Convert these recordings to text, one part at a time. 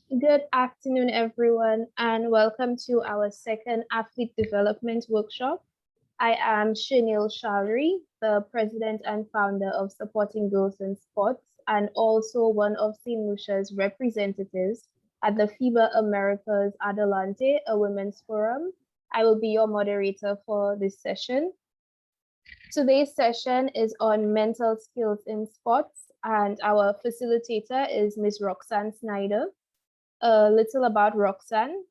Good afternoon, everyone, and welcome to our second Athlete Development Workshop. I am Shanil Shalri, the President and Founder of Supporting Girls in Sports, and also one of Saint Lucia's representatives at the FIBA Americas Adelante, a women's forum. I will be your moderator for this session. Today's session is on mental skills in sports, and our facilitator is Ms. Roxanne Snyder. A little about Roxanne.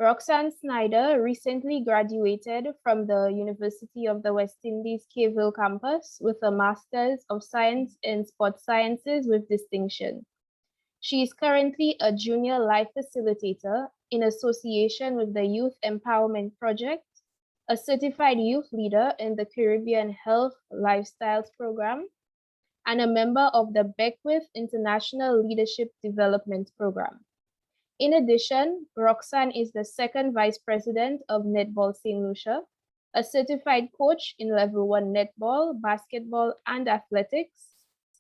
Roxanne Snyder recently graduated from the University of the West Indies Caville campus with a Master's of Science in Sports Sciences with distinction. She is currently a junior life facilitator in association with the Youth Empowerment Project, a certified youth leader in the Caribbean Health Lifestyles Program, and a member of the Beckwith International Leadership Development Program. In addition, Roxanne is the second vice president of Netball Saint Lucia, a certified coach in level 1 netball, basketball, and athletics,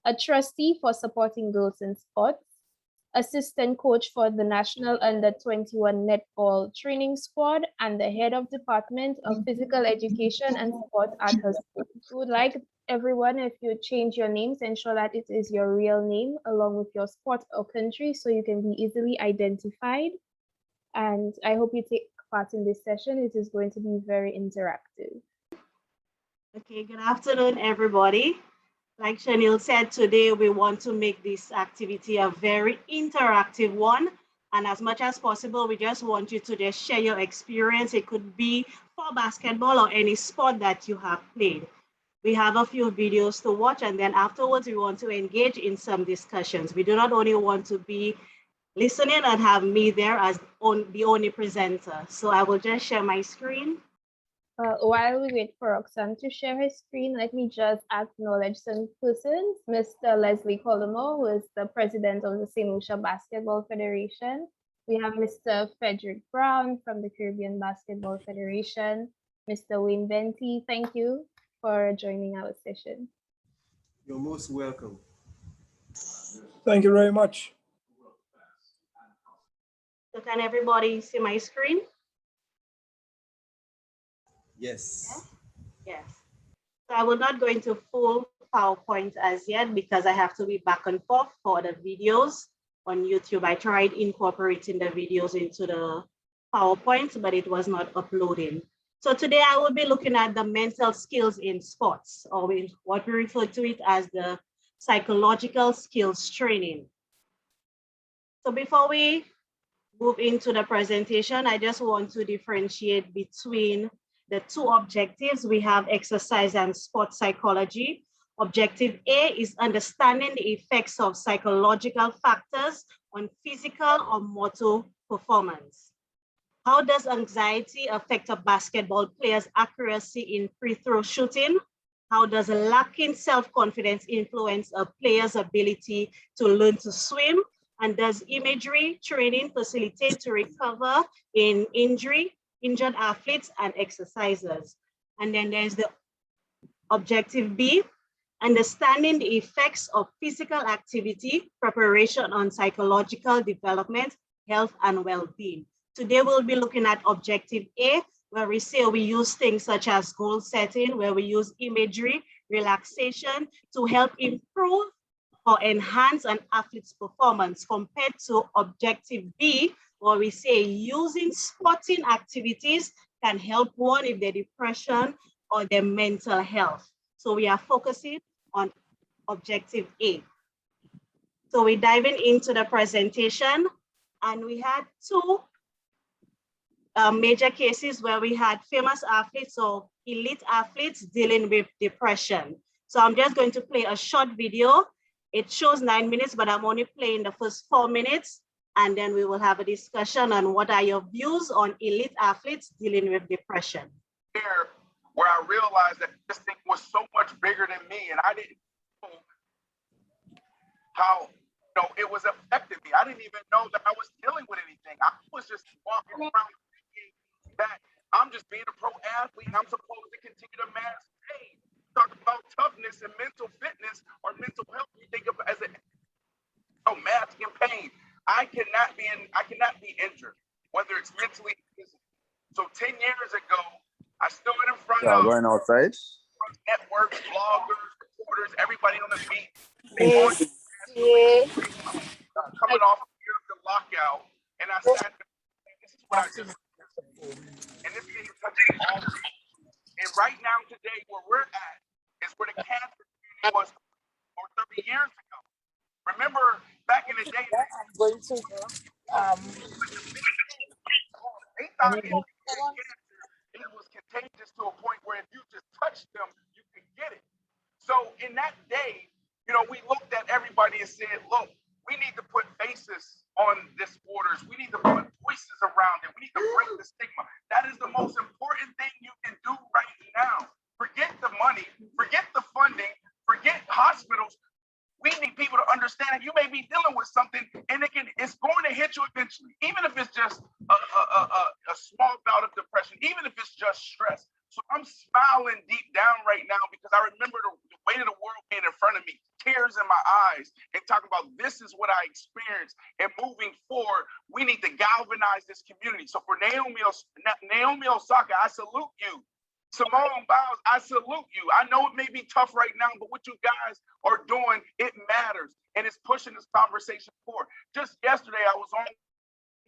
a trustee for Supporting Girls in Sports, assistant coach for the National Under-21 Netball Training Squad, and the head of Department of Physical Education and Sport at her school. We would like everyone, if you change your names, ensure that it is your real name along with your sport or country so you can be easily identified. And I hope you take part in this session. It is going to be very interactive. Okay, good afternoon, everybody. Like Shanil said, today we want to make this activity a very interactive one. And as much as possible, we just want you to just share your experience. It could be for basketball or any sport that you have played. We have a few videos to watch, and then afterwards we want to engage in some discussions. We do not only want to be listening and have me there as the only presenter. So I will just share my screen. While we wait for Roxanne to share her screen, let me just acknowledge some persons. Mr. Leslie Colomo, who is the president of the Saint Lucia Basketball Federation. We have Mr. Frederick Brown from the Caribbean Basketball Federation. Mr. Wayne Venti, thank you for joining our session. You're most welcome. Thank you very much. So can everybody see my screen? Yes. Yes. So I will not go into full PowerPoint as yet because I have to be back and forth for the videos on YouTube. I tried incorporating the videos into the PowerPoint, but it was not uploading. So today I will be looking at the mental skills in sports, or what we refer to it as the psychological skills training. So before we move into the presentation, I just want to differentiate between the two objectives. We have exercise and sports psychology. Objective A is understanding the effects of psychological factors on physical or motor performance. How does anxiety affect a basketball player's accuracy in free throw shooting? How does lacking self-confidence influence a player's ability to learn to swim? And does imagery training facilitate to recover in injured athletes and exercisers? And then there's the objective B, understanding the effects of physical activity, preparation on psychological development, health, and well-being. Today we'll be looking at objective A, where we say we use things such as goal setting, where we use imagery, relaxation to help improve or enhance an athlete's performance, compared to objective B, where we say using sporting activities can help one if their depression or their mental health. So we are focusing on objective A. So we're diving into the presentation, and we had two major cases where we had famous athletes or elite athletes dealing with depression. So I'm just going to play a short video. It shows 9 minutes, but I'm only playing the first 4 minutes, and then we will have a discussion on what are your views on elite athletes dealing with depression. Where I realized that this thing was so much bigger than me, and I didn't know how it was affecting me. I didn't even know that I was dealing with anything. I was just walking around thinking that I'm just being a pro athlete. I'm supposed to continue to mask pain. Talk about toughness and mental fitness or mental health. You think of it as masking pain. I cannot be injured, whether it's mentally or physically. So 10 years ago, I stood in front Y'all of going outside? networks, bloggers, reporters, everybody on the beat. They on coming off a year of the lockout, and I sat there, and this is what I just, and this thing touches all. And right now, today, where we're at is where the cancer community was 30 years ago. Remember, back in the day, they thought it was contagious to a point where if you just touched them, you could get it. So in that day, we looked at everybody and said, look, we need to put faces on disorders. We need to put voices around it. We need to break the stigma. That is the most important thing you can do right now. Forget the money, forget the funding, forget hospitals. We need people to understand that you may be dealing with something and it's going to hit you eventually, even if it's just a small bout of depression, even if it's just stress. So I'm smiling deep down right now because I remember the weight of the world being in front of me, tears in my eyes, and talking about this is what I experienced. And moving forward, we need to galvanize this community. So for Naomi Osaka, I salute you. Simone Biles, I salute you. I know it may be tough right now, but what you guys are doing, it matters. And it's pushing this conversation forward. Just yesterday, I was on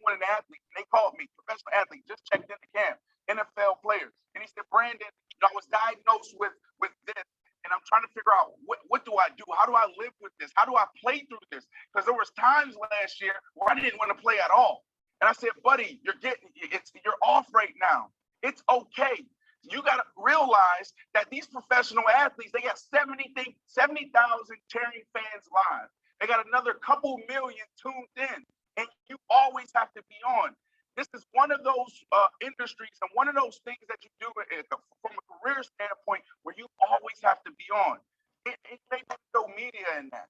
with an athlete, and they called me, professional athlete, just checked in the camp, NFL player. And he said, Brandon, I was diagnosed with this, and I'm trying to figure out what do I do? How do I live with this? How do I play through this? Because there was times last year where I didn't want to play at all. And I said, buddy, you're off right now. It's okay. You got to realize that these professional athletes, they got 70,000 cheering fans live. They got another couple million tuned in, and you always have to be on. This is one of those industries and one of those things that you do from a career standpoint where you always have to be on. It may be no media in that,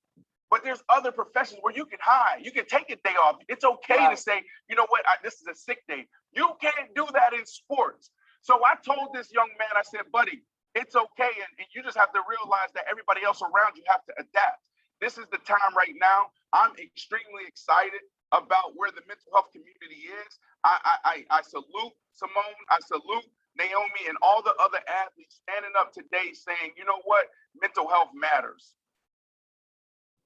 but there's other professions where you can hide. You can take a day off. It's okay to say, you know what, this is a sick day. You can't do that in sports. So I told this young man, I said, buddy, it's okay. And you just have to realize that everybody else around you have to adapt. This is the time right now. I'm extremely excited about where the mental health community is. I salute Simone, I salute Naomi and all the other athletes standing up today saying, you know what, mental health matters.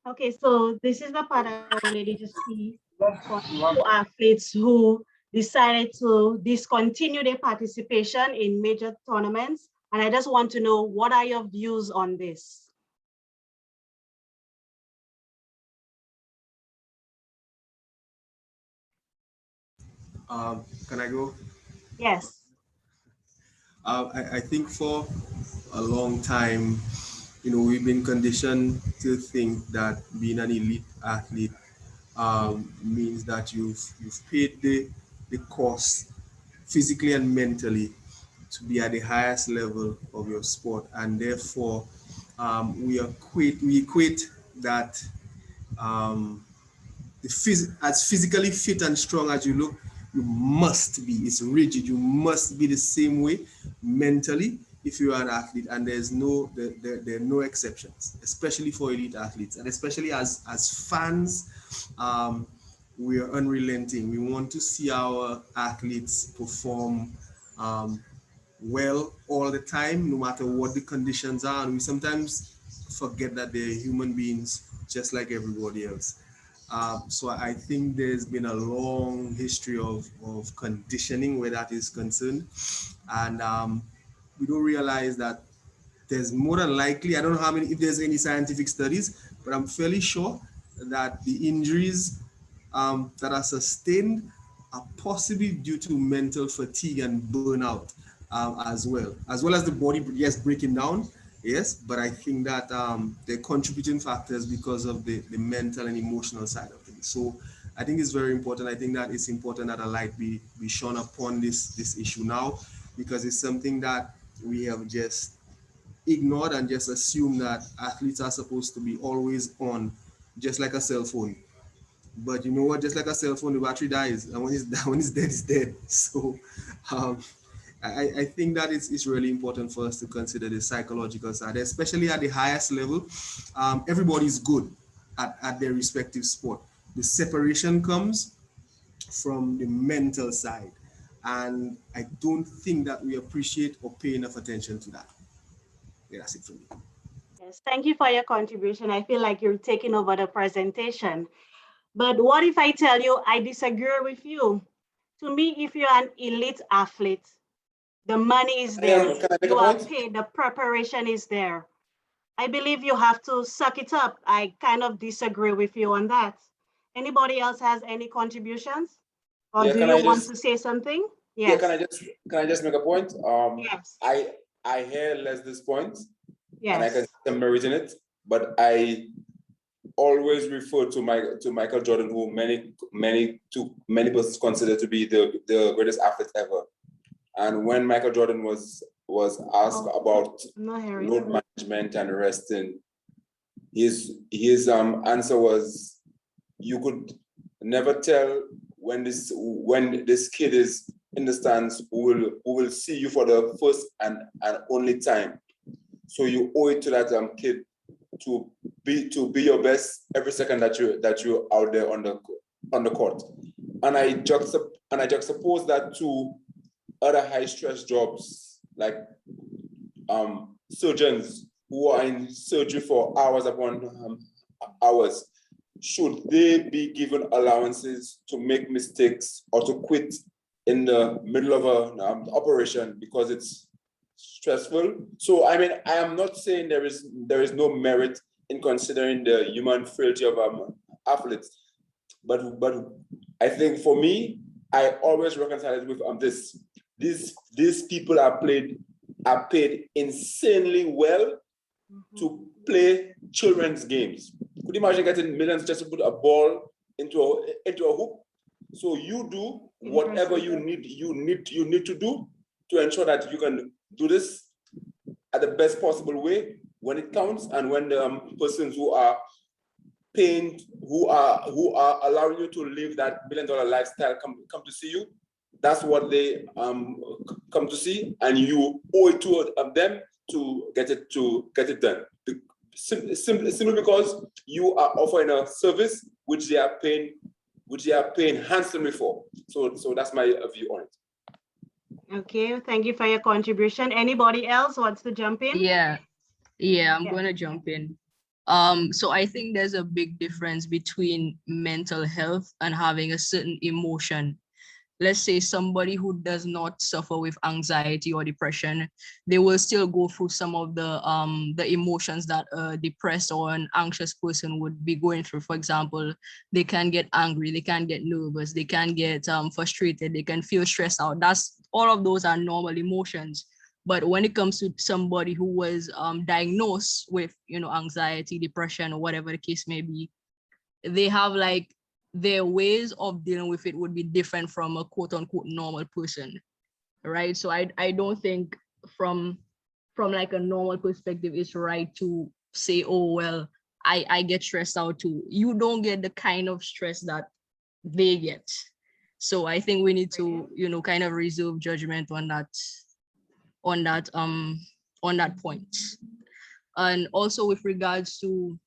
Okay, so this is the part I wanted you to see for athletes who decided to discontinue their participation in major tournaments. And I just want to know, what are your views on this? Can I go? Yes. I think for a long time, we've been conditioned to think that being an elite athlete means that you've paid the cost physically and mentally to be at the highest level of your sport, and therefore we equate that as physically fit and strong as you look, you must be. It's rigid. You must be the same way mentally if you are an athlete, and there are no exceptions, especially for elite athletes, and especially as fans. We are unrelenting. We want to see our athletes perform well all the time, no matter what the conditions are. And we sometimes forget that they're human beings just like everybody else. So I think there's been a long history of conditioning where that is concerned. And we don't realize that there's more than likely, I don't know if there's any scientific studies, but I'm fairly sure that the injuries that are sustained are possibly due to mental fatigue and burnout as well as the body, yes, breaking down, yes, but I think that they're contributing factors because of the mental and emotional side of things. So I think it's very important. I think that it's important that a light be shone upon this issue now, because it's something that we have just ignored and just assumed that athletes are supposed to be always on, just like a cell phone. But you know what? Just like a cell phone, the battery dies, and when it's dead, it's dead. So I think that it's really important for us to consider the psychological side, especially at the highest level. Everybody's good at their respective sport, The separation comes from the mental side. And I don't think that we appreciate or pay enough attention to that. Yeah, that's it for me. Yes, thank you for your contribution. I feel like you're taking over the presentation. But what if I tell you I disagree with you? To me, if you're an elite athlete, the money is there. Can I make You a are point? paid, the preparation is there. I believe you have to suck it up. I kind of disagree with you on that. Anybody else has any contributions? Or Yeah, do can you I want just to say something? yeah, Yes. can I just make a point? Yes. I hear Leslie's point, and I can Yes. see some merit in it, but I always refer to Michael Jordan, who many people consider to be the greatest athlete ever. And when Michael Jordan was asked about No, Harry. load management and resting, his answer was, you could never tell when this kid is in the stands who will see you for the first and only time. So you owe it to that kid to be your best every second that you're out there on the court. And I juxtapose that to other high stress jobs like surgeons who are in surgery for hours upon hours. Should they be given allowances to make mistakes or to quit in the middle of an operation because it's stressful? So I mean, I am not saying there is no merit in considering the human frailty of athletes, but I think for me, I always reconcile it with this. These people are paid insanely well to play children's games. Could you imagine getting millions just to put a ball into a hoop? So you do whatever you need to do to ensure that you can do this at the best possible way when it counts, and when the persons who are paying, who are allowing you to live that $1 billion lifestyle come to see you. That's what they come to see, and you owe it to them to get it done. Simply because you are offering a service which they are paying handsomely for. So that's my view on it. Okay, thank you for your contribution. Anybody else wants to jump in? Yeah, I'm gonna jump in. So I think there's a big difference between mental health and having a certain emotion. Let's say somebody who does not suffer with anxiety or depression, they will still go through some of the emotions that a depressed or an anxious person would be going through. For example, they can get angry, they can get nervous, they can get frustrated, they can feel stressed out. All of those are normal emotions. But when it comes to somebody who was diagnosed with, anxiety, depression, or whatever the case may be, they have like their ways of dealing with it would be different from a quote unquote normal person, right? So I don't think from like a normal perspective, it's right to say, oh, well, I get stressed out too. You don't get the kind of stress that they get. So I think we need to, kind of reserve judgment on that point. And also with regards to,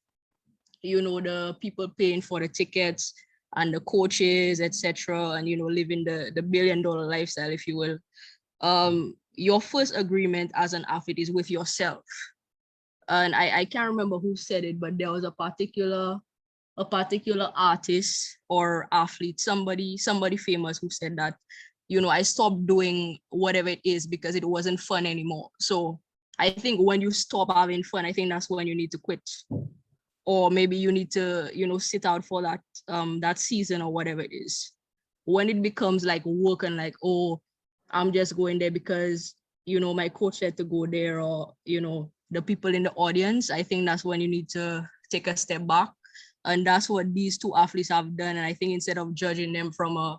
the people paying for the tickets and the coaches, etc., and living the $1 billion lifestyle, if you will. Your first agreement as an athlete is with yourself. And I can't remember who said it, but there was a particular artist or athlete, somebody famous, who said that, I stopped doing whatever it is because it wasn't fun anymore. So I think when you stop having fun, I think that's when you need to quit. Or maybe you need to, sit out for that season or whatever it is. When it becomes like work and like, oh, I'm just going there because, my coach said to go there, or, the people in the audience, I think that's when you need to take a step back. And that's what these two athletes have done. And I think instead of judging them from a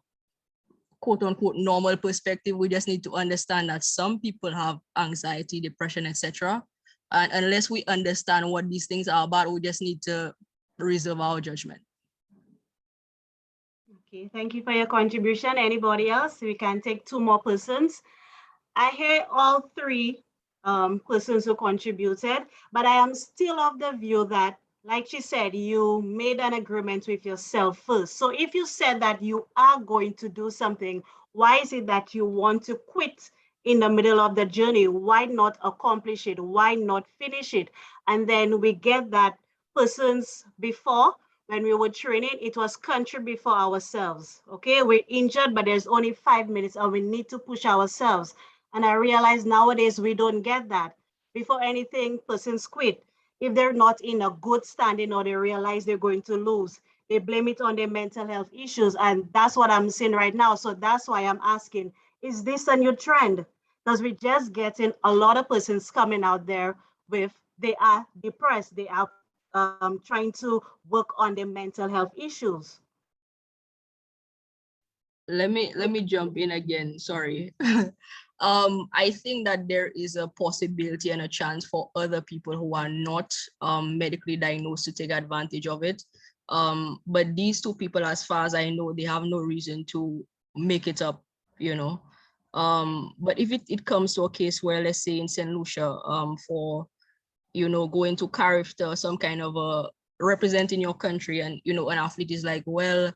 quote unquote normal perspective, we just need to understand that some people have anxiety, depression, etc. And unless we understand what these things are about, we just need to reserve our judgment. Okay, thank you for your contribution. Anybody else? We can take 2 more persons. I hear all 3 persons who contributed, but I am still of the view that like she said, you made an agreement with yourself first. So if you said that you are going to do something, why is it that you want to quit in the middle of the journey? Why not accomplish it? Why not finish it? And then we get that persons before, when we were training, it was country before ourselves. Okay, we're injured, but there's only 5 minutes and we need to push ourselves. And I realize nowadays we don't get that. Before anything, persons quit. If they're not in a good standing or they realize they're going to lose, they blame it on their mental health issues. And that's what I'm seeing right now. So that's why I'm asking, is this a new trend? Because we're just getting a lot of persons coming out there with, they are depressed, they are trying to work on their mental health issues. Let me jump in again. Sorry. I think that there is a possibility and a chance for other people who are not medically diagnosed to take advantage of it. But these two people, as far as I know, they have no reason to make it up, you know. But if it comes to a case where, let's say in Saint Lucia, for, you know, going to character, some kind of a representing your country, and, you know, an athlete is like, well,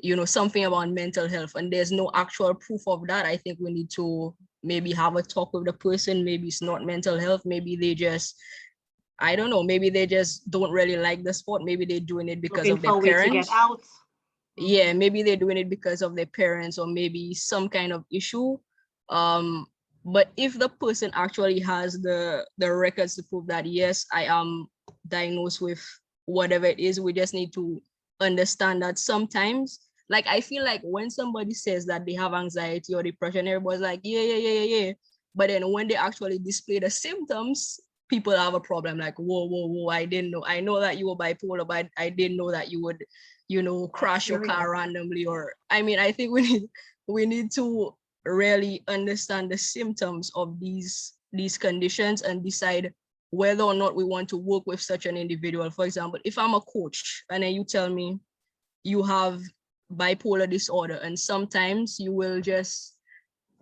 you know, something about mental health, and there's no actual proof of that, I think we need to maybe have a talk with the person. Maybe it's not mental health. Maybe they just, I don't know, maybe they just don't really like the sport. Maybe they're doing it because Looking of for their a way to get parents. out. Yeah, maybe they're doing it because of their parents, or maybe some kind of issue. But if the person actually has the records to prove that, yes, I am diagnosed with whatever it is, we just need to understand that sometimes, like, I feel like when somebody says that they have anxiety or depression, everybody's like, yeah. But then when they actually display the symptoms, people have a problem. Like, whoa, I didn't know. I know that you were bipolar, but I didn't know that you would, you know, crash your car randomly. Or, I mean, I think we need to really understand the symptoms of these conditions and decide whether or not we want to work with such an individual. For example, if I'm a coach and then you tell me you have bipolar disorder, and sometimes you will just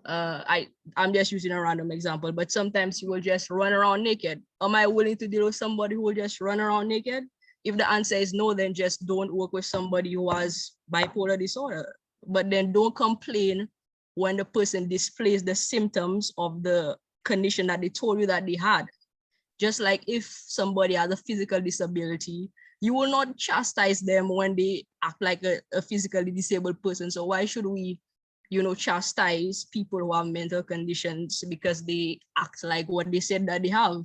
I'm just using a random example, but sometimes you will just run around naked. Am I willing to deal with somebody who will just run around naked? If the answer is no, then just don't work with somebody who has bipolar disorder. But then don't complain when the person displays the symptoms of the condition that they told you that they had. Just like if somebody has a physical disability, you will not chastise them when they act like a physically disabled person. So why should we, you know, chastise people who have mental conditions because they act like what they said that they have?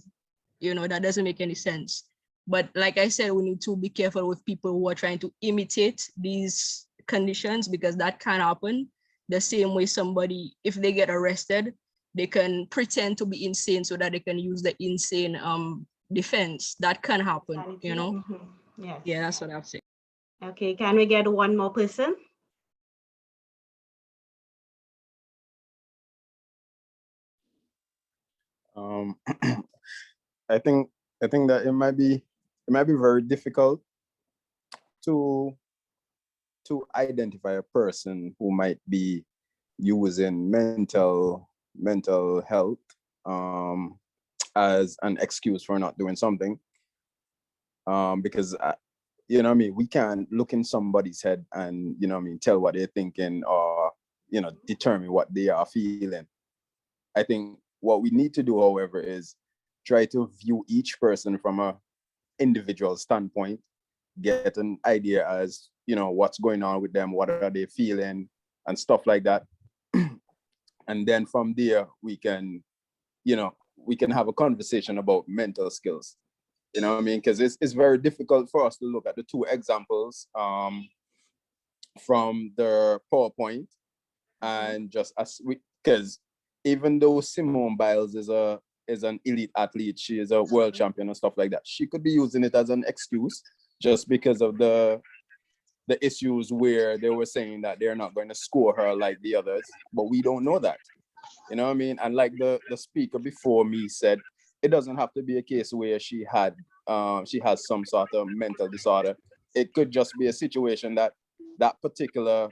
You know, that doesn't make any sense. But like I said, we need to be careful with people who are trying to imitate these conditions, because that can happen. The same way somebody, if they get arrested, they can pretend to be insane so that they can use the insane defense. That can happen, you know? Yes. Yeah, that's what I've said. Okay, can we get one more person? I think that it might be very difficult to identify a person who might be using mental health as an excuse for not doing something, because you know what I mean, we can't look in somebody's head and, you know what I mean, tell what they're thinking, or, you know, determine what they are feeling. I think what we need to do, however, is try to view each person from a individual standpoint, get an idea as, you know, what's going on with them, what are they feeling, and stuff like that. And then from there, we can, you know, we can have a conversation about mental skills. You know what I mean? Because it's very difficult for us to look at the two examples from the PowerPoint and just as we, because even though Simone Biles is an elite athlete, she is a world champion and stuff like that, she could be using it as an excuse just because of the issues where they were saying that they're not going to score her like the others, but we don't know that. You know what I mean? And like the speaker before me said, it doesn't have to be a case where she has some sort of mental disorder. It could just be a situation that particular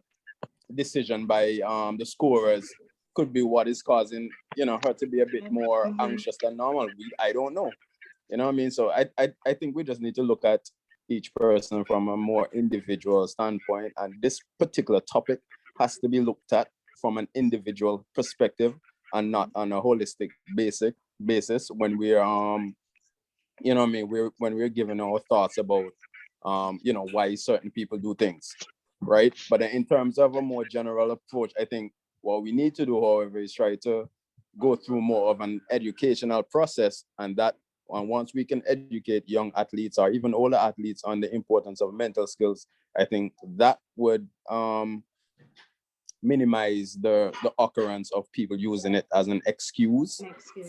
decision by the scorers could be what is causing, you know, her to be a bit more anxious than normal. I don't know. You know what I mean? So I think we just need to look at each person from a more individual standpoint. And this particular topic has to be looked at from an individual perspective and not on a holistic basis when we're you know what I mean, when we're giving our thoughts about you know, why certain people do things, right? But in terms of a more general approach, I think what we need to do, however, is try to go through more of an educational process, and once we can educate young athletes or even older athletes on the importance of mental skills, I think that would minimize the occurrence of people using it as an excuse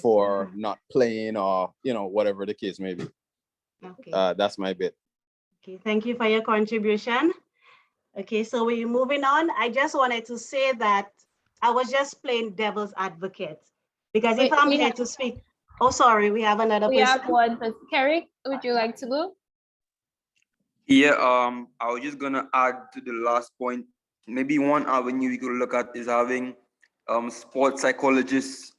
for not playing, or you know, whatever the case may be. Okay. That's my bit. Okay, thank you for your contribution. Okay, so we're moving on. I just wanted to say that I was just playing devil's advocate, because if I'm here to speak, oh, sorry, we have another person. We have one person. Kerry, would you like to go? Yeah, I was just gonna add to the last point. Maybe one avenue we could look at is having sports psychologists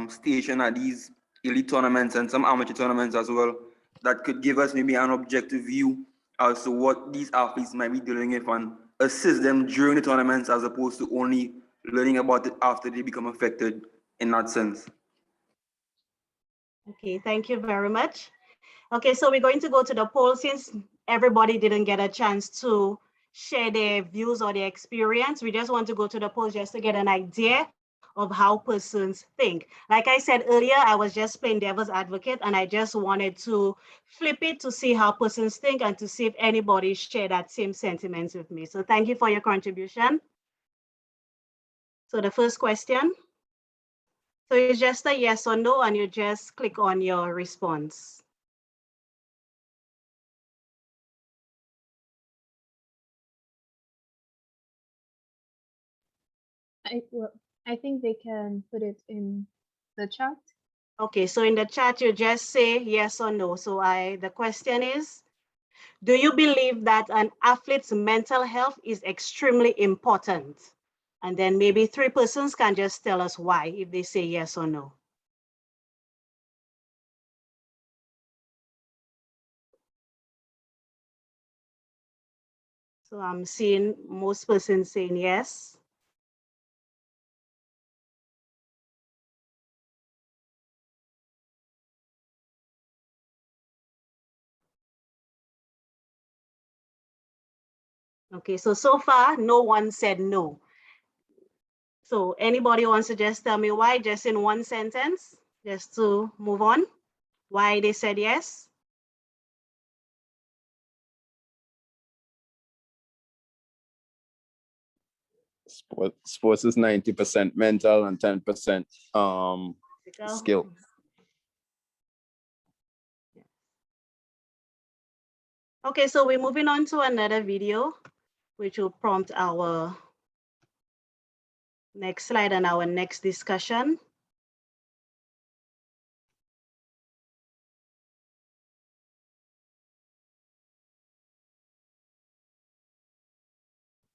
stationed at these elite tournaments and some amateur tournaments as well, that could give us maybe an objective view as to what these athletes might be dealing with and assist them during the tournaments, as opposed to only learning about it after they become affected in that sense. Okay, thank you very much. Okay, so we're going to go to the poll since everybody didn't get a chance to share their views or their experience. We just want to go to the poll just to get an idea of how persons think. Like I said earlier, I was just playing devil's advocate, and I just wanted to flip it to see how persons think and to see if anybody share that same sentiments with me. So thank you for your contribution. So the first question. So it's just a yes or no, and you just click on your response. I think they can put it in the chat. Okay, so in the chat, you just say yes or no. So the question is, do you believe that an athlete's mental health is extremely important? And then maybe 3 persons can just tell us why, if they say yes or no. So I'm seeing most persons saying yes. Okay, so far, no one said no. So anybody wants to just tell me why, just in one sentence, just to move on, why they said yes? Sports is 90% mental and 10% skill. Okay, so we're moving on to another video, which will prompt our next slide and our next discussion.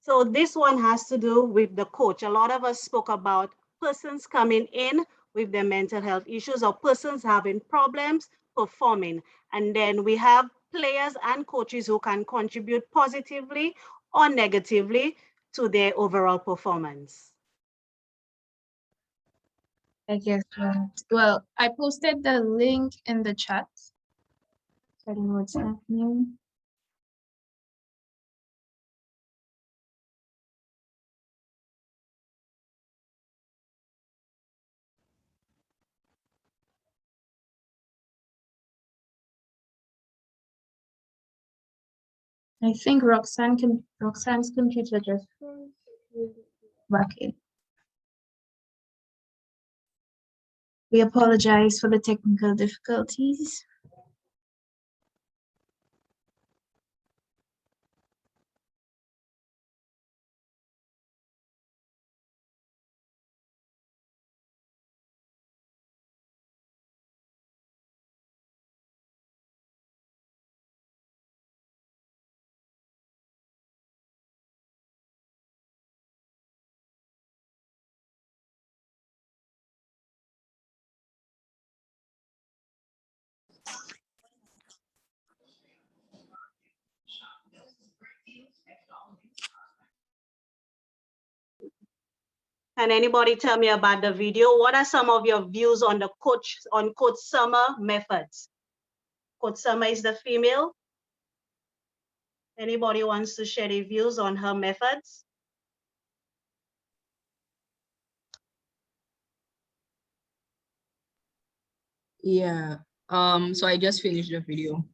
So this one has to do with the coach. A lot of us spoke about persons coming in with their mental health issues or persons having problems performing. And then we have players and coaches who can contribute positively or negatively to their overall performance. I guess. Well, I posted the link in the chat. So I don't know what's happening. I think Roxanne's computer just back in. We apologize for the technical difficulties. Can anybody tell me about the video? What are some of your views on the Coach Summer methods? Coach Summer is the female. Anybody wants to share their views on her methods? Yeah. So I just finished the video.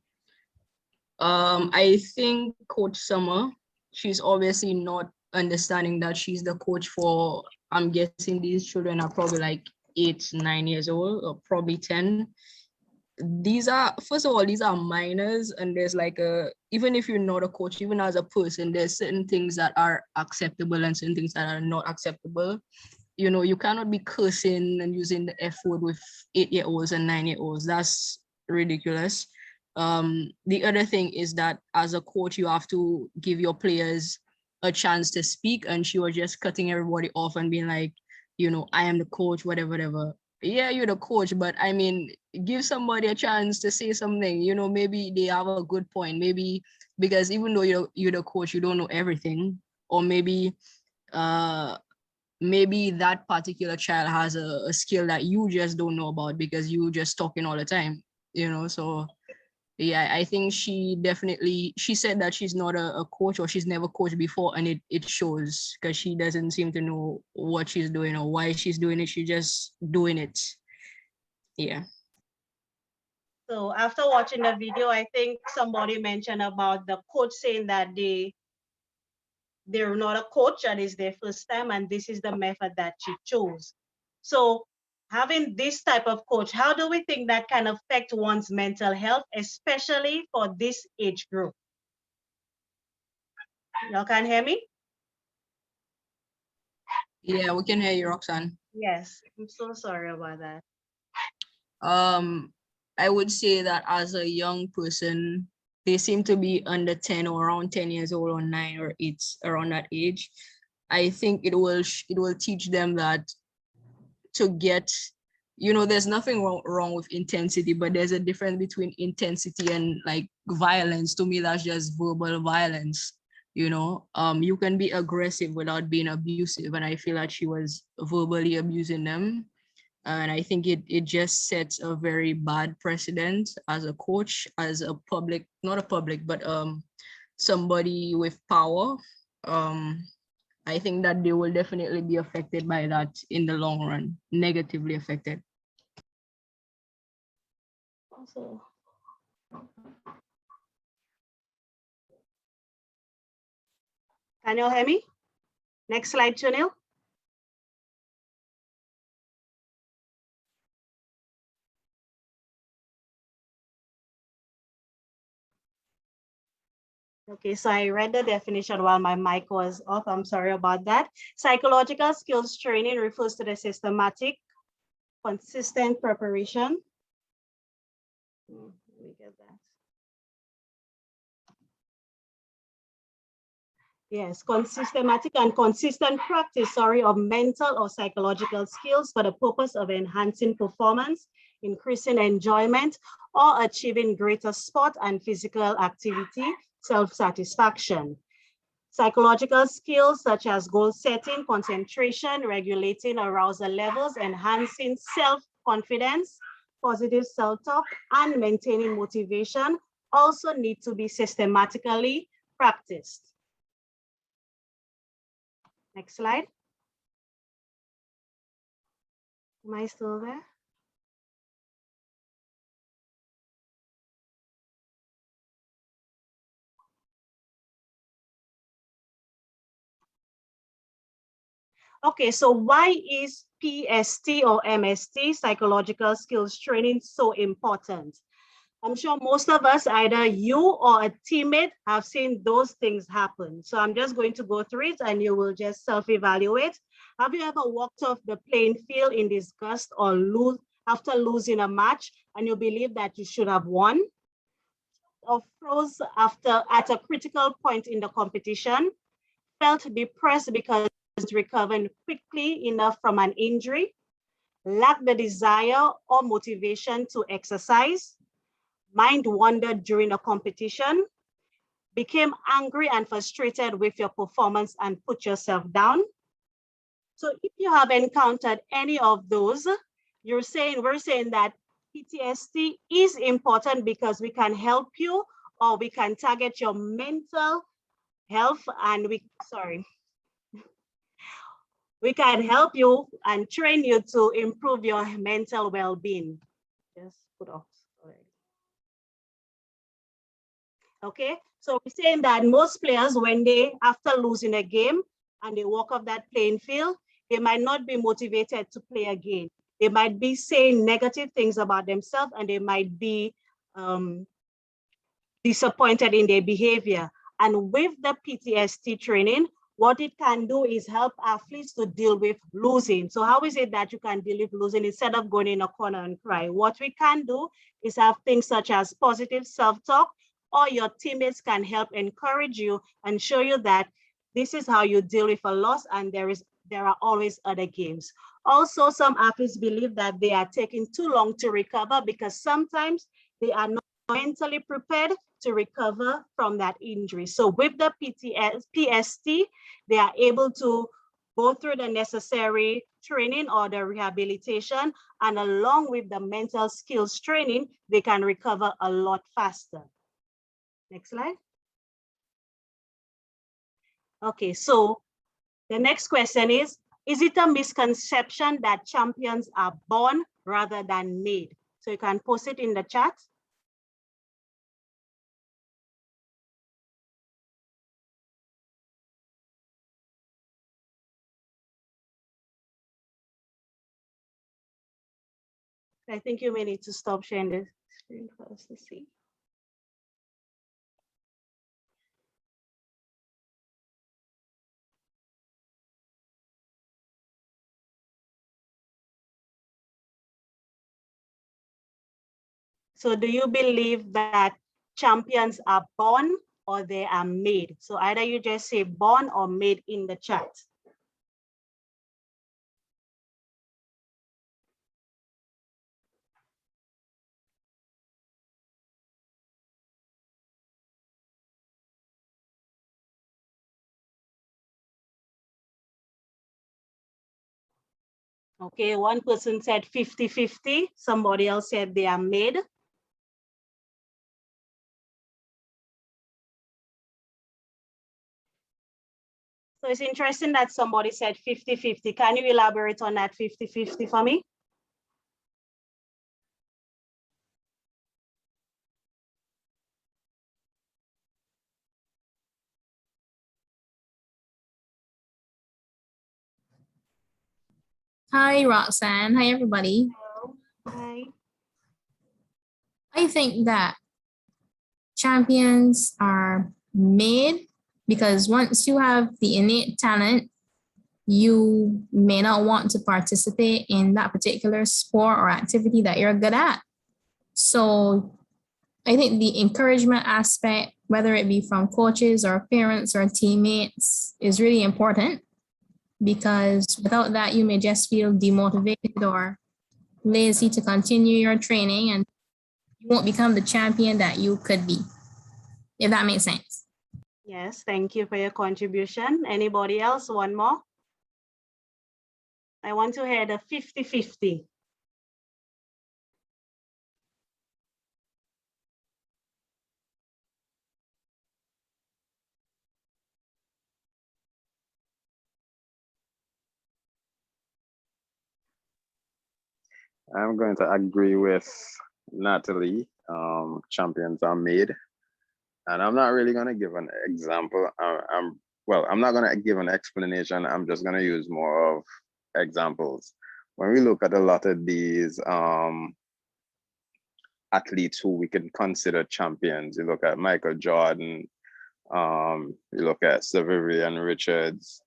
I think Coach Summer, she's obviously not understanding that she's the coach for, I'm guessing these children are probably like 8, 9 years old, or probably 10. These are, first of all, these are minors, and there's like even if you're not a coach, even as a person, there's certain things that are acceptable and certain things that are not acceptable. You know, you cannot be cursing and using the F word with 8-year-olds and 9-year-olds. That's ridiculous. The other thing is that as a coach, you have to give your players a chance to speak, and she was just cutting everybody off and being like, you know, I am the coach, whatever. Yeah, you're the coach, but I mean, give somebody a chance to say something. You know, maybe they have a good point. Maybe because even though you're the coach, you don't know everything, or maybe maybe that particular child has a skill that you just don't know about because you just talking all the time, you know. So yeah, I think she said that she's not a coach, or she's never coached before, and it shows, because she doesn't seem to know what she's doing or why she's doing it. She's just doing it. Yeah. So after watching the video, I think somebody mentioned about the coach saying that they're not a coach and it's their first time, and this is the method that she chose. So having this type of coach, how do we think that can affect one's mental health, especially for this age group? Y'all can hear me? Yeah, we can hear you, Roxanne. Yes, I'm so sorry about that. I would say that as a young person, they seem to be under 10 or around 10 years old, or 9 or 8, around that age. I think it will teach them that to get, you know, there's nothing wrong with intensity, but there's a difference between intensity and like violence. To me, that's just verbal violence. You know, you can be aggressive without being abusive, and I feel like she was verbally abusing them. And I think it just sets a very bad precedent as a coach, as a public, not a public, but somebody with power. I think that they will definitely be affected by that in the long run, negatively affected. Also, can you hear me? Next slide, Chanel. Okay, so I read the definition while my mic was off. I'm sorry about that. Psychological skills training refers to the systematic, consistent preparation. Let me get that. Yes, systematic and consistent practice, of mental or psychological skills for the purpose of enhancing performance, increasing enjoyment, or achieving greater sport and physical activity, self-satisfaction. Psychological skills such as goal setting, concentration, regulating arousal levels, enhancing self-confidence, positive self-talk, and maintaining motivation also need to be systematically practiced. Next slide. Am I still there? Okay, so why is PST or MST, psychological skills training, so important? I'm sure most of us, either you or a teammate, have seen those things happen. So I'm just going to go through it and you will just self-evaluate. Have you ever walked off the playing field in disgust or after losing a match and you believe that you should have won? Or froze at a critical point in the competition, felt depressed because recovering quickly enough from an injury, lacked the desire or motivation to exercise, mind wandered during a competition, became angry and frustrated with your performance and put yourself down, So if you have encountered any of those, we're saying that PTSD is important because we can help you, or we can target your mental health, and we can help you and train you to improve your mental well-being. Just put off. Okay, so we're saying that most players, when they, after losing a game and they walk off that playing field, they might not be motivated to play again. They might be saying negative things about themselves, and they might be disappointed in their behavior. And with the PTSD training, what it can do is help athletes to deal with losing. So how is it that you can deal with losing instead of going in a corner and cry? What we can do is have things such as positive self-talk, or your teammates can help encourage you and show you that this is how you deal with a loss, and there are always other games. Also, some athletes believe that they are taking too long to recover because sometimes they are not mentally prepared to recover from that injury. So with the PTSD, they are able to go through the necessary training or the rehabilitation, and along with the mental skills training, they can recover a lot faster. Next slide. Okay, so the next question is it a misconception that champions are born rather than made? So you can post it in the chat. I think you may need to stop sharing the screen for us to see. So do you believe that champions are born or they are made? So either you just say born or made in the chat. Okay, one person said 50-50. Somebody else said they are made. So it's interesting that somebody said 50-50. Can you elaborate on that 50-50 for me? Hi, Roxanne. Hi, everybody. Hello. Hi. I think that champions are made because once you have the innate talent, you may not want to participate in that particular sport or activity that you're good at. So I think the encouragement aspect, whether it be from coaches or parents or teammates, is really important, because without that, you may just feel demotivated or lazy to continue your training, and you won't become the champion that you could be, if that makes sense. Yes, thank you for your contribution. Anybody else? One more? I want to hear the 50-50. I'm going to agree with Natalie. Champions are made. And I'm not really going to give an example. I'm not going to give an explanation. I'm just going to use more of examples. When we look at a lot of these athletes who we can consider champions, you look at Michael Jordan, you look at Vivian Richards,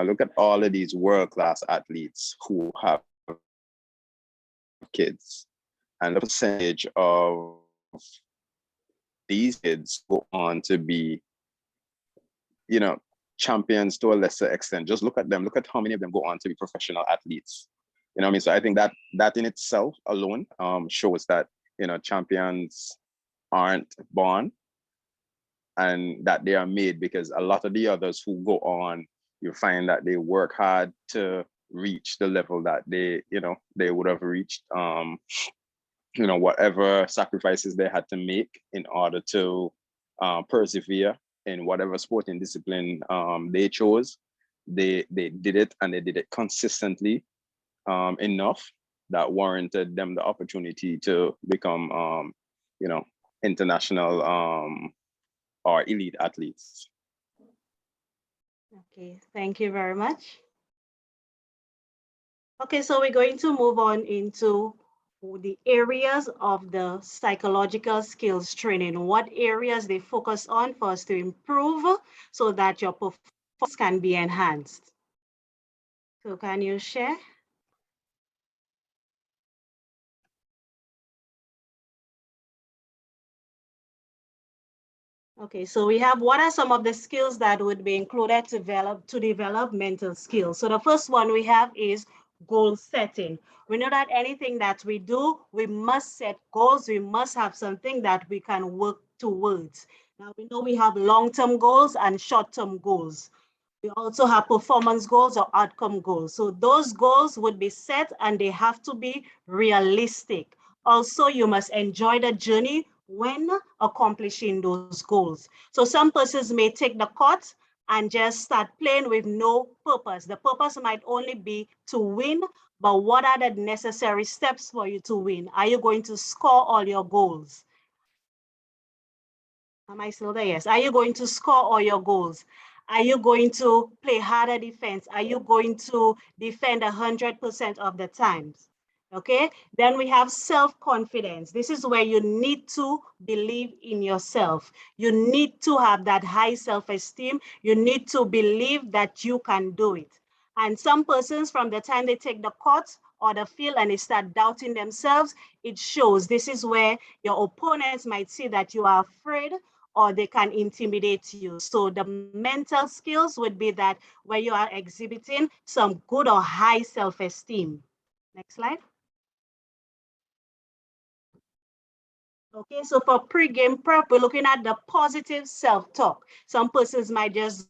look at all of these world-class athletes who have kids, and the percentage of these kids go on to be, champions to a lesser extent. Just look at them. Look at how many of them go on to be professional athletes. You know what I mean? So I think that in itself alone shows that, champions aren't born and that they are made, because a lot of the others who go on, you find that they work hard to reach the level that they, they would have reached, whatever sacrifices they had to make in order to persevere in whatever sporting discipline they chose. They did it, and they did it consistently enough that warranted them the opportunity to become, international or elite athletes. Okay, thank you very much. Okay, so we're going to move on into the areas of the psychological skills training. What areas they focus on for us to improve so that your performance can be enhanced. So can you share? Okay, so we have, what are some of the skills that would be included to develop mental skills? So the first one we have is goal setting. We know that anything that we do, we must set goals. We must have something that we can work towards. Now we know we have long-term goals and short-term goals. We also have performance goals or outcome goals. So those goals would be set and they have to be realistic. Also, you must enjoy the journey when accomplishing those goals. So some persons may take the court and just start playing with no purpose. The purpose might only be to win, but what are the necessary steps for you to win? Are you going to score all your goals? Am I still there? Yes. Are you going to score all your goals? Are you going to play harder defense? Are you going to defend 100% of the times? Okay, then we have self-confidence. This is where you need to believe in yourself. You need to have that high self-esteem. You need to believe that you can do it. And some persons, from the time they take the court or the field and they start doubting themselves, it shows. This is where your opponents might see that you are afraid or they can intimidate you. So the mental skills would be that where you are exhibiting some good or high self-esteem. Next slide. Okay, so for pre-game prep, we're looking at the positive self-talk. Some persons might just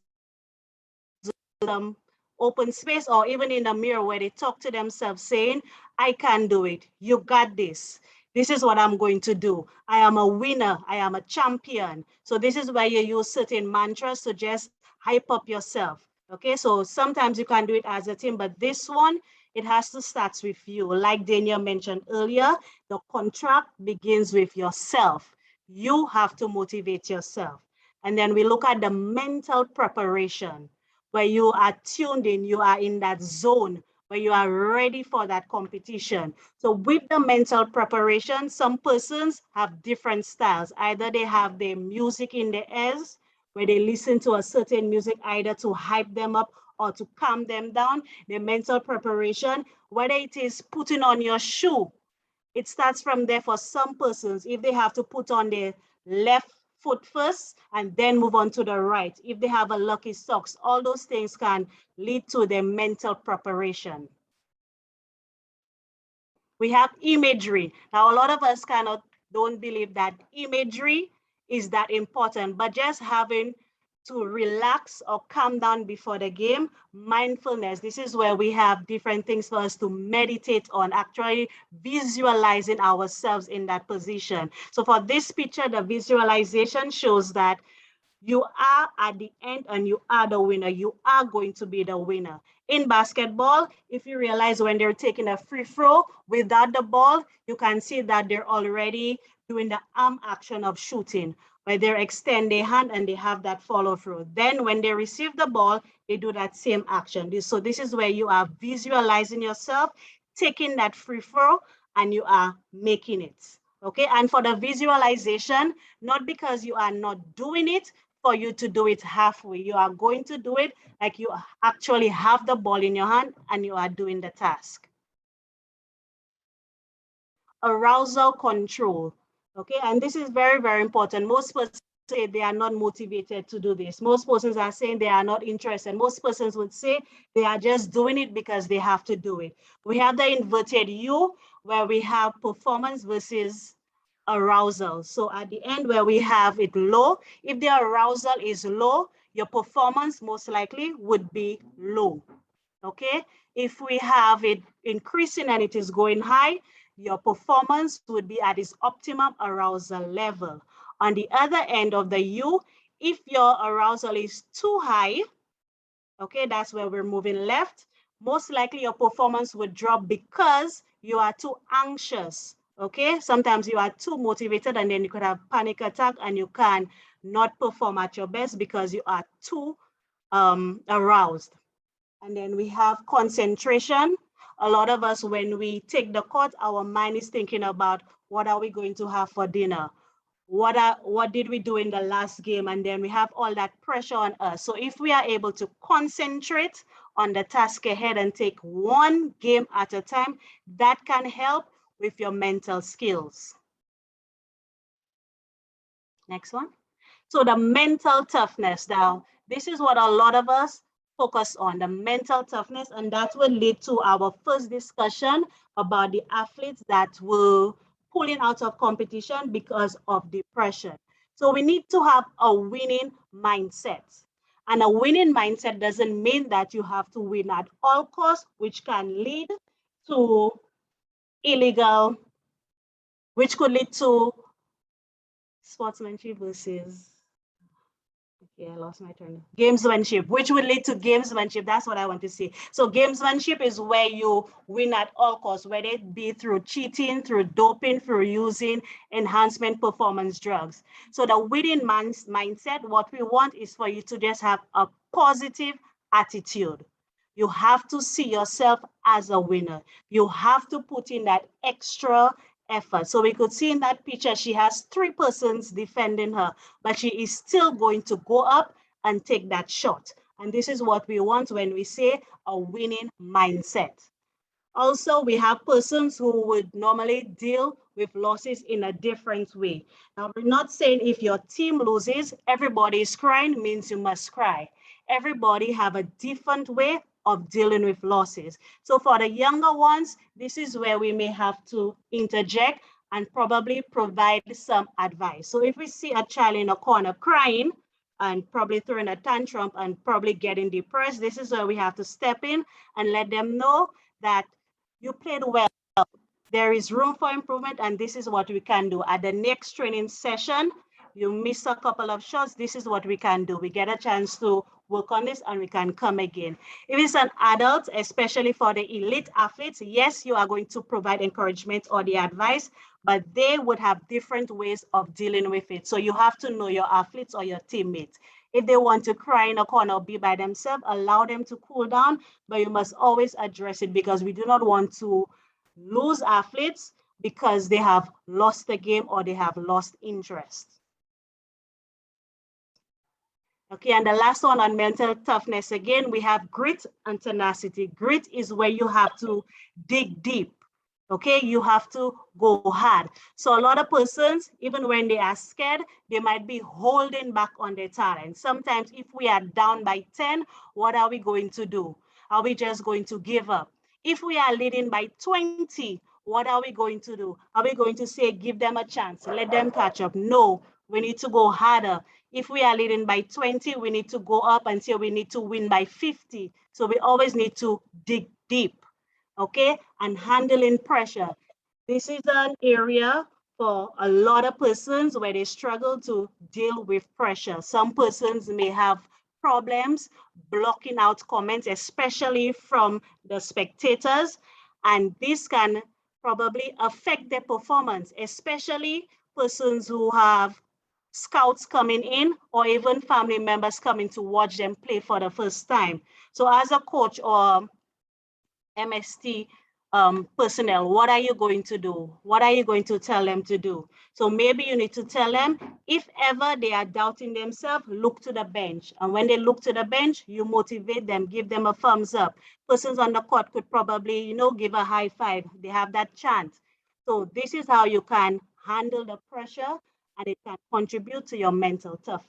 open space or even in the mirror where they talk to themselves saying, I can do it, you got this. This is what I'm going to do. I am a winner, I am a champion. So this is where you use certain mantras to just hype up yourself. Okay, so sometimes you can do it as a team, but this one, it has to start with you. Like Daniel mentioned earlier, the contract begins with yourself. You have to motivate yourself. And then we look at the mental preparation, where you are tuned in, you are in that zone, where you are ready for that competition. So with the mental preparation, some persons have different styles. Either they have their music in their ears, where they listen to a certain music either to hype them up or to calm them down. The mental preparation, whether it is putting on your shoe, it starts from there for some persons. If they have to put on their left foot first and then move on to the right, if they have a lucky socks, all those things can lead to their mental preparation. We have imagery. Now, a lot of us don't believe that imagery is that important, but just having to relax or calm down before the game. Mindfulness, this is where we have different things for us to meditate on, actually visualizing ourselves in that position. So for this picture, the visualization shows that you are at the end and you are the winner. You are going to be the winner. In basketball, if you realize when they're taking a free throw without the ball, you can see that they're already doing the arm action of shooting, where they extend their hand and they have that follow through. Then when they receive the ball, they do that same action. So this is where you are visualizing yourself, taking that free throw and you are making it. Okay, and for the visualization, not because you are not doing it, for you to do it halfway. You are going to do it like you actually have the ball in your hand and you are doing the task. Arousal control. Okay, and this is very, very important. Most persons say they are not motivated to do this. Most persons are saying they are not interested. Most persons would say they are just doing it because they have to do it. We have the inverted U, where we have performance versus arousal. So at the end where we have it low, if the arousal is low, your performance most likely would be low. Okay, if we have it increasing and it is going high, your performance would be at its optimum arousal level. On the other end of the U, if your arousal is too high, okay, that's where we're moving left, most likely your performance would drop because you are too anxious. Okay, sometimes you are too motivated and then you could have panic attack and you can not perform at your best because you are too aroused. And then we have concentration. A lot of us, when we take the court, our mind is thinking about what are we going to have for dinner? What did we do in the last game? And then we have all that pressure on us. So if we are able to concentrate on the task ahead and take one game at a time, that can help with your mental skills. Next one. So the mental toughness. Now, this is what a lot of us focus on, the mental toughness, and that will lead to our first discussion about the athletes that were pulling out of competition because of depression. So we need to have a winning mindset. And a winning mindset doesn't mean that you have to win at all costs, which can lead to illegal, which could lead to sportsmanship versus, okay, I lost my turn. Gamesmanship, which would lead to gamesmanship. That's what I want to say. So gamesmanship is where you win at all costs, whether it be through cheating, through doping, through using enhancement performance drugs. So the winning mindset, what we want is for you to just have a positive attitude. You have to see yourself as a winner. You have to put in that extra effort. So we could see in that picture, she has 3 persons defending her, but she is still going to go up and take that shot. And this is what we want when we say a winning mindset. Also, we have persons who would normally deal with losses in a different way. Now, we're not saying if your team loses, everybody is crying means you must cry. Everybody have a different way of dealing with losses. So for the younger ones, this is where we may have to interject and probably provide some advice. So if we see a child in a corner crying and probably throwing a tantrum and probably getting depressed, this is where we have to step in and let them know that you played well. There is room for improvement, and this is what we can do. At the next training session, you miss a couple of shots, this is what we can do. We get a chance to work on this and we can come again. If it's an adult, especially for the elite athletes, yes, you are going to provide encouragement or the advice, but they would have different ways of dealing with it. So you have to know your athletes or your teammates. If they want to cry in a corner or be by themselves, allow them to cool down, but you must always address it because we do not want to lose athletes because they have lost the game or they have lost interest. Okay, and the last one on mental toughness, again, we have grit and tenacity. Grit is where you have to dig deep. Okay, you have to go hard. So a lot of persons, even when they are scared, they might be holding back on their talent. Sometimes if we are down by 10, what are we going to do? Are we just going to give up? If we are leading by 20, what are we going to do? Are we going to say, give them a chance, let them catch up? No, we need to go harder. If we are leading by 20, we need to go up until we need to win by 50. So we always need to dig deep. Okay, and handling pressure. This is an area for a lot of persons where they struggle to deal with pressure. Some persons may have problems blocking out comments, especially from the spectators, and this can probably affect their performance, especially persons who have scouts coming in or even family members coming to watch them play for the first time. So as a coach or MST personnel, what are you going to do? What are you going to tell them to do? So maybe you need to tell them, if ever they are doubting themselves, look to the bench. And when they look to the bench, you motivate them, give them a thumbs up. Persons on the court could probably, give a high five. They have that chant. So this is how you can handle the pressure and it can contribute to your mental toughness.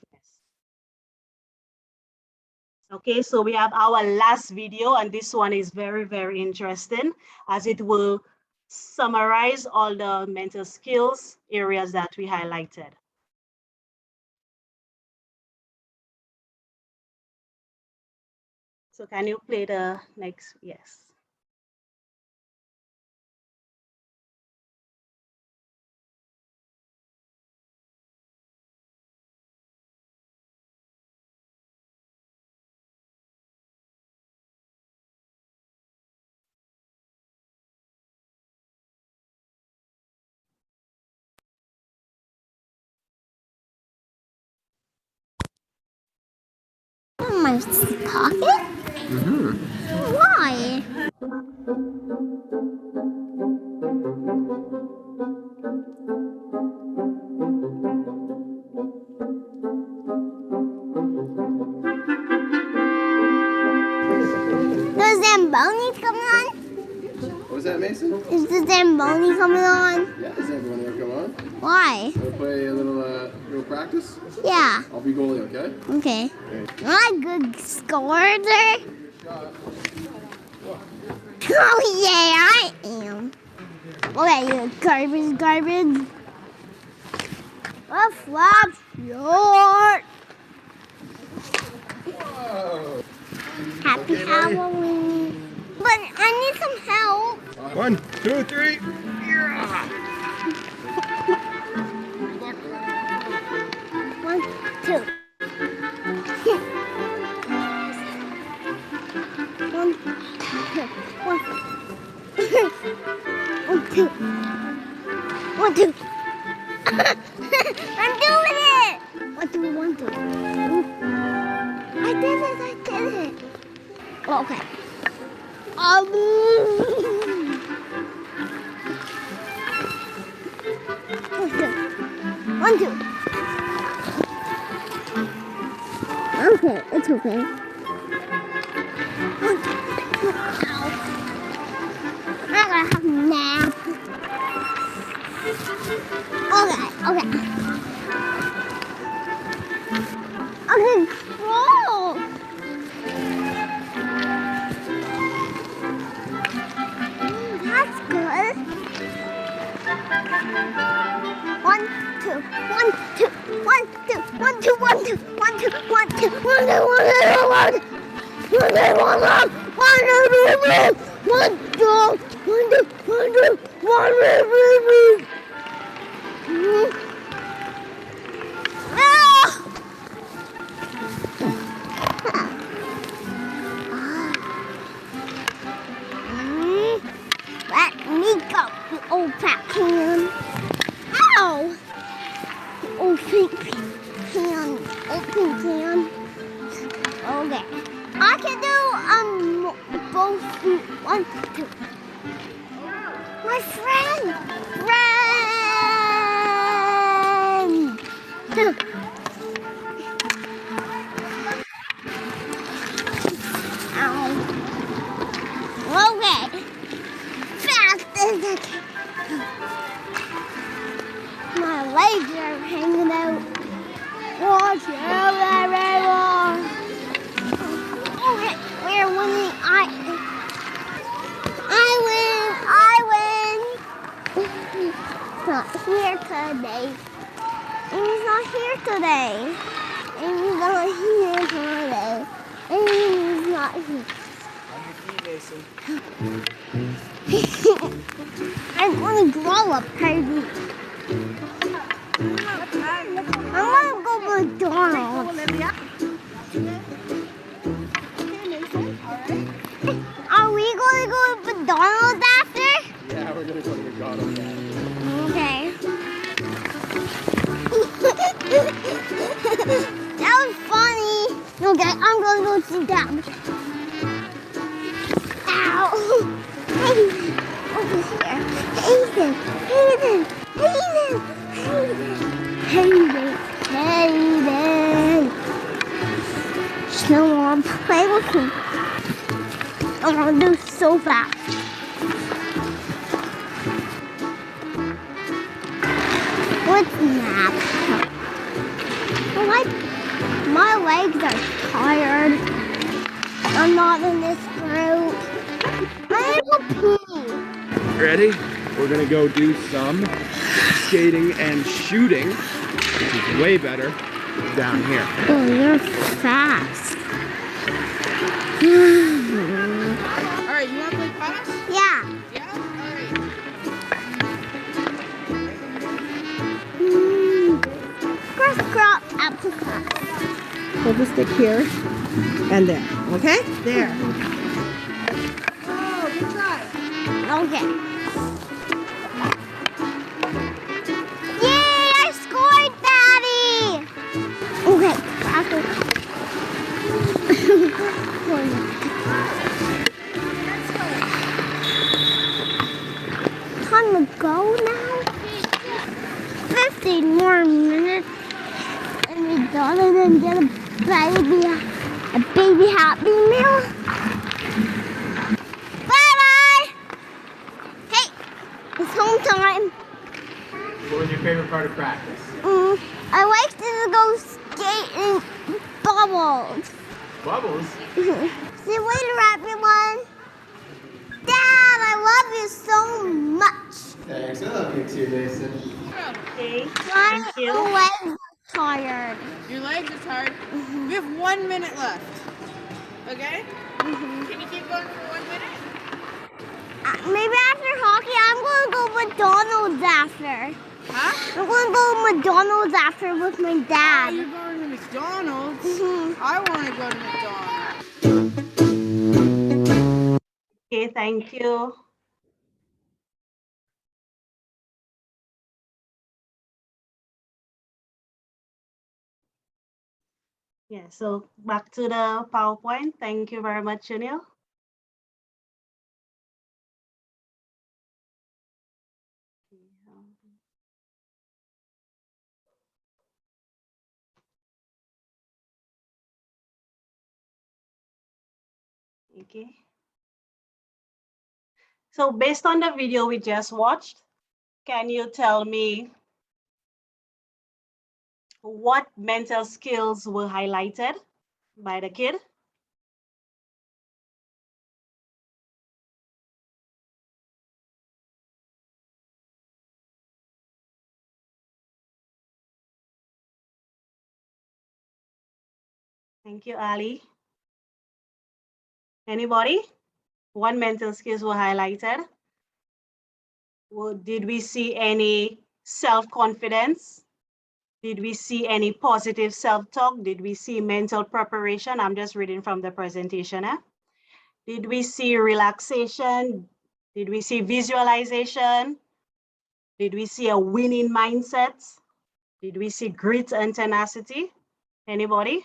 Okay, so we have our last video, and this one is very, very interesting as it will summarize all the mental skills areas that we highlighted. So can you play the next? Yes. Am I talking? Why? The Zamboni coming on? What was that, Mason? Is the Zamboni coming on? Yeah, is everyone gonna come on? Why? Wanna play a little practice? Yeah. I'll be goalie, okay? Okay. I'm a good scorer. Oh yeah, I am. Okay, you garbage. A flop short. Happy Halloween. But I need some help. 1, 2, 3. One, two. One, two. One, two. I'm doing it. 1, 2, 1, 2. I did it. Okay. One, two. Okay, it's okay. I gotta have a nap. Okay. Roll. That's good. 1, 2, 1, 2, 1, 2, 1, 2, 1, 2, 1, 2, 1, 2, 1, 2, 1, 2, 1, let me go, you old fat can. Ow! Old pink can. Old pink can. Okay. I can do both. 1, 2. My friend. Ow. Okay. Fast as I can. My legs are hanging out. Watch out, everyone. Okay, we're winning. I win. He's not here today. He's not here today. And he's not here today. And he's not here. I'm gonna grow up, baby. I wanna go to McDonald's. Are we gonna go to McDonald's after? Yeah, we're gonna go to McDonald's. Okay. That was funny. Okay, I'm gonna go sit down. Ow! Over here. Hayden. Still wanna play with me? I'm gonna do so fast. What's that? My legs are tired. I'm not in this group. I have a pee. Ready? We're gonna go do some skating and shooting, which is way better down here. Oh, you're fast. All right, you want to play pass? Yeah. Yeah? All right. Crisscross applesauce. Hold the stick here and there. Okay? There. Oh, good try. Okay. Yay! I scored, Daddy! Okay, after. Time to go now? 15 more minutes and we're done and then get a baby Happy Meal. Bye-bye! Hey, it's home time. What was your favorite part of practice? I like to go skate in bubbles. Bubbles? See you later, everyone. Dad, I love you so much. Thanks, I love you too, Mason. Okay, My thank you. legs are tired. Your legs are tired. We have 1 minute left. Okay? Can you keep going for 1 minute? Maybe after hockey, I'm going to go McDonald's after. Huh? I'm going to go McDonald's after with my Oh, dad. you're going to McDonald's? Mhm. I want to go to McDonald's. Okay, thank you. Yeah, so back to the PowerPoint. Thank you very much, Sunil. Okay. So based on the video we just watched, can you tell me what mental skills were highlighted by the kid? Thank you, Ali. Anybody? What mental skills were highlighted? Did we see any self-confidence? Did we see any positive self-talk? Did we see mental preparation? I'm just reading from the presentation. Did we see relaxation? Did we see visualization? Did we see a winning mindset? Did we see grit and tenacity? Anybody?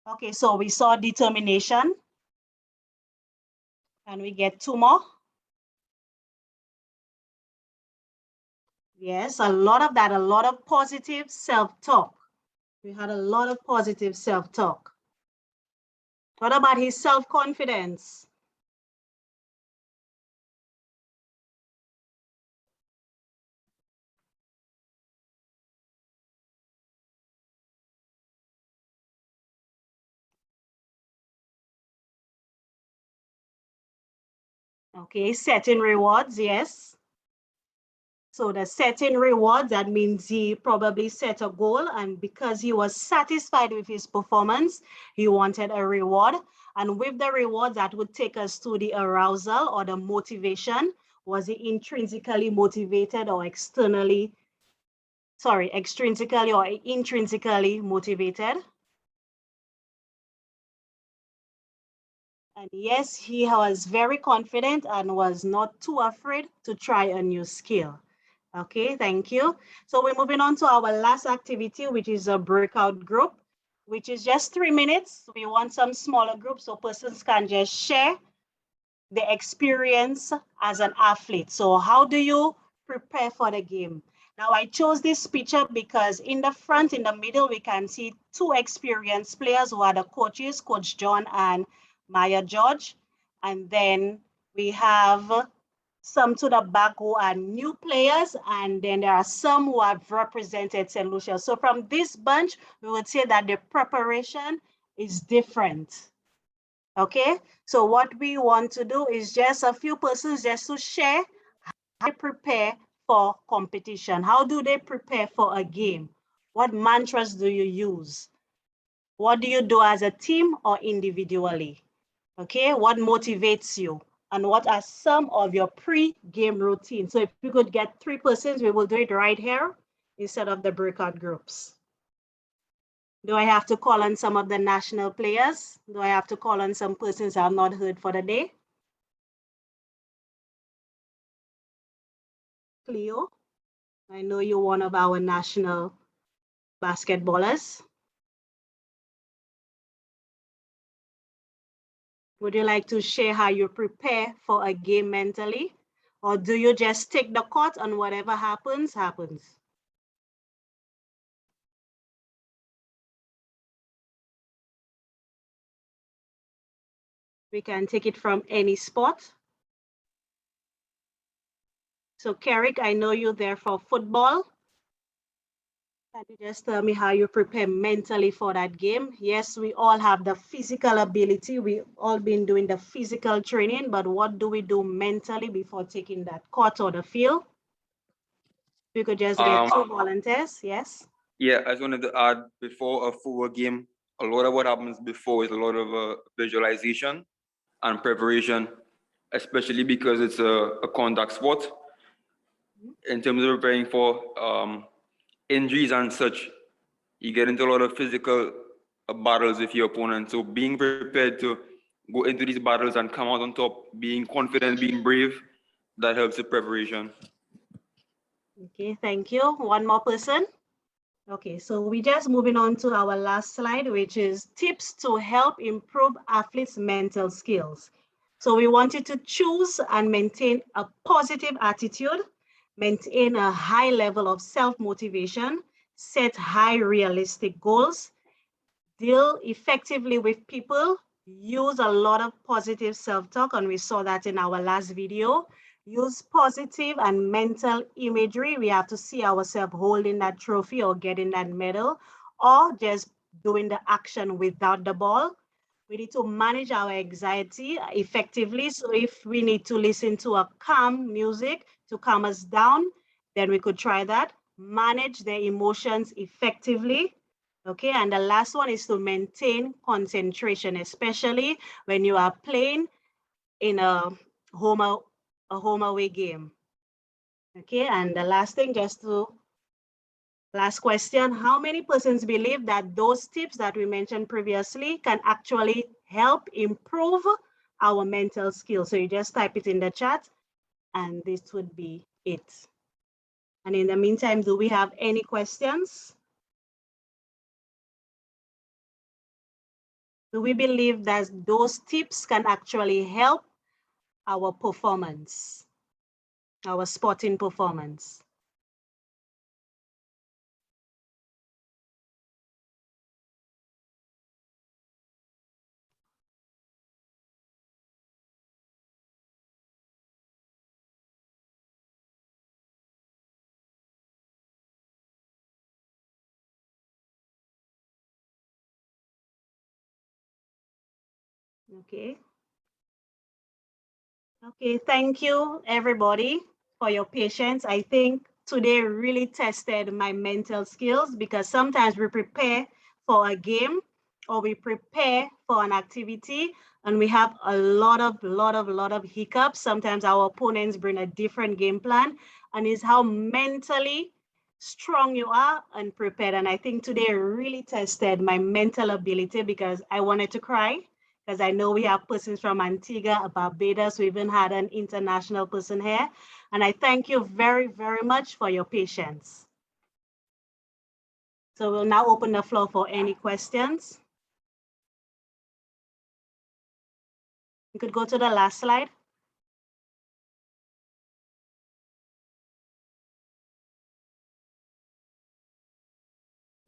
Okay, so we saw determination. Can we get 2 more? Yes, a lot of that, a lot of positive self-talk. We had a lot of positive self-talk. What about his self-confidence? Okay, setting rewards, yes. So the setting rewards, that means he probably set a goal, and because he was satisfied with his performance, he wanted a reward. And with the reward, that would take us to the arousal or the motivation. Was he intrinsically motivated or extrinsically or intrinsically motivated? And yes, he was very confident and was not too afraid to try a new skill. Okay, thank you. So we're moving on to our last activity, which is a breakout group, which is just 3 minutes. We want some smaller groups so persons can just share the experience as an athlete. So how do you prepare for the game? Now I chose this picture because in the front, in the middle, we can see 2 experienced players who are the coaches, Coach John and Maya George. And then we have some to the back who are new players, and then there are some who have represented Saint Lucia. So from this bunch, we would say that the preparation is different. Okay, so what we want to do is just a few persons just to share how they prepare for competition. How do they prepare for a game? What mantras do you use? What do you do as a team or individually? Okay, what motivates you? And what are some of your pre-game routines? So if we could get 3 persons, we will do it right here instead of the breakout groups. Do I have to call on some of the national players? Do I have to call on some persons I have not heard for the day? Cleo, I know you're one of our national basketballers. Would you like to share how you prepare for a game mentally? Or do you just take the court and whatever happens, happens? We can take it from any sport. So Carrick, I know you're there for football. Can you just tell me how you prepare mentally for that game? Yes, we all have the physical ability. We've all been doing the physical training, but what do we do mentally before taking that court or the field? We could just get 2 volunteers, yes? Yeah, I just wanted to add, before a full game, a lot of what happens before is a lot of visualization and preparation, especially because it's a contact sport. In terms of preparing for injuries and such, you get into a lot of physical battles with your opponent. So being prepared to go into these battles and come out on top, being confident, being brave, that helps the preparation. Okay, thank you. One more person. Okay, so we're just moving on to our last slide, which is tips to help improve athletes' mental skills. So we want you to choose and maintain a positive attitude, maintain a high level of self-motivation, set high realistic goals, deal effectively with people, use a lot of positive self-talk, and we saw that in our last video. Use positive and mental imagery. We have to see ourselves holding that trophy or getting that medal, or just doing the action without the ball. We need to manage our anxiety effectively. So if we need to listen to a calm music to calm us down, then we could try that. Manage the emotions effectively. Okay, and the last one is to maintain concentration, especially when you are playing in a home away game. Okay, and the last thing, last question, how many persons believe that those tips that we mentioned previously can actually help improve our mental skills? So you just type it in the chat and this would be it. And in the meantime, do we have any questions? Do we believe that those tips can actually help our performance, our sporting performance? Okay. Okay, thank you everybody for your patience. I think today really tested my mental skills because sometimes we prepare for a game or we prepare for an activity and we have a lot of hiccups. Sometimes our opponents bring a different game plan, and it's how mentally strong you are and prepared. And I think today really tested my mental ability because I wanted to cry, because I know we have persons from Antigua, Barbados. We even had an international person here. And I thank you very, very much for your patience. So we'll now open the floor for any questions. You could go to the last slide.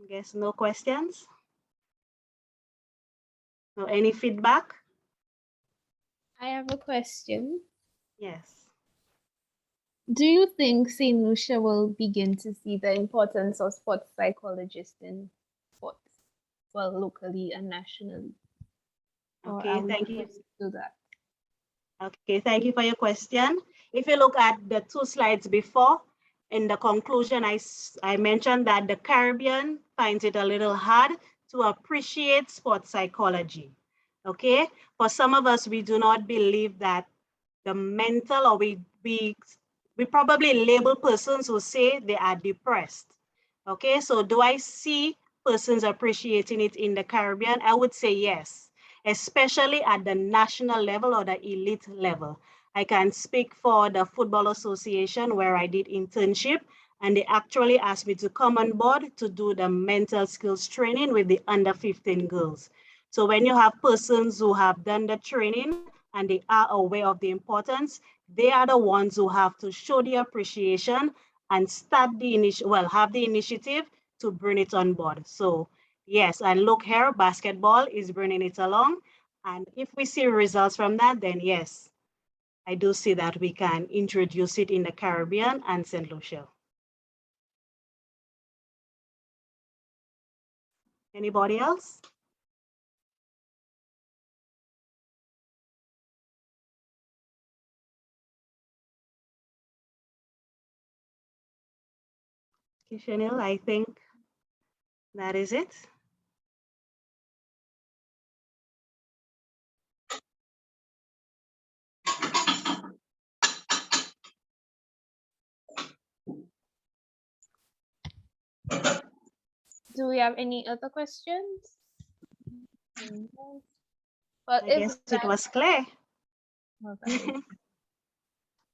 I guess no questions. So any feedback? I have a question. Yes. Do you think Saint Lucia will begin to see the importance of sports psychologists in sports, well, locally and nationally? Okay, thank you. Do that. Okay, thank you for your question. If you look at the 2 slides before, in the conclusion, I mentioned that the Caribbean finds it a little hard to appreciate sports psychology. Okay, for some of us, we do not believe that the mental, or we probably label persons who say they are depressed. Okay, so do I see persons appreciating it in the Caribbean? I would say yes, especially at the national level or the elite level. I can speak for the Football Association where I did internship, and they actually asked me to come on board to do the mental skills training with the under 15 girls. So when you have persons who have done the training and they are aware of the importance, they are the ones who have to show the appreciation and start the have the initiative to bring it on board. So yes, and look here, basketball is bringing it along. And if we see results from that, then yes, I do see that we can introduce it in the Caribbean and St. Lucia. Anybody else? Chanel, I think that is it. Do we have any other questions? Well, I guess it was clear.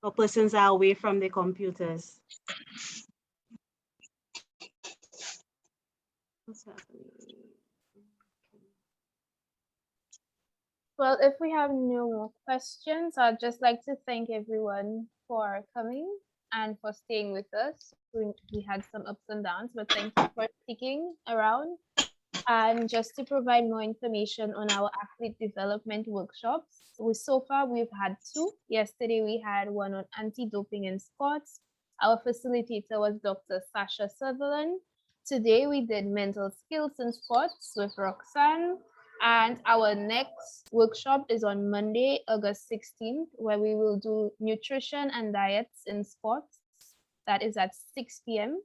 Or persons are away from the computers. What's happening? Well, if we have no more questions, I'd just like to thank everyone for coming and for staying with us. We had some ups and downs, but thank you for sticking around. And just to provide more information on our athlete development workshops, so far we've had 2. Yesterday we had one on anti-doping in sports. Our facilitator was Dr. Sasha Sutherland. Today we did mental skills in sports with Roxanne. And our next workshop is on Monday, August 16th, where we will do nutrition and diets in sports. That is at 6 p.m.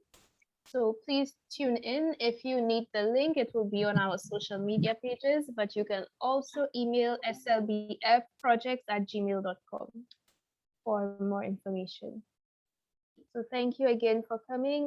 So please tune in. If you need the link, it will be on our social media pages, but you can also email slbfprojects@gmail.com for more information. So thank you again for coming.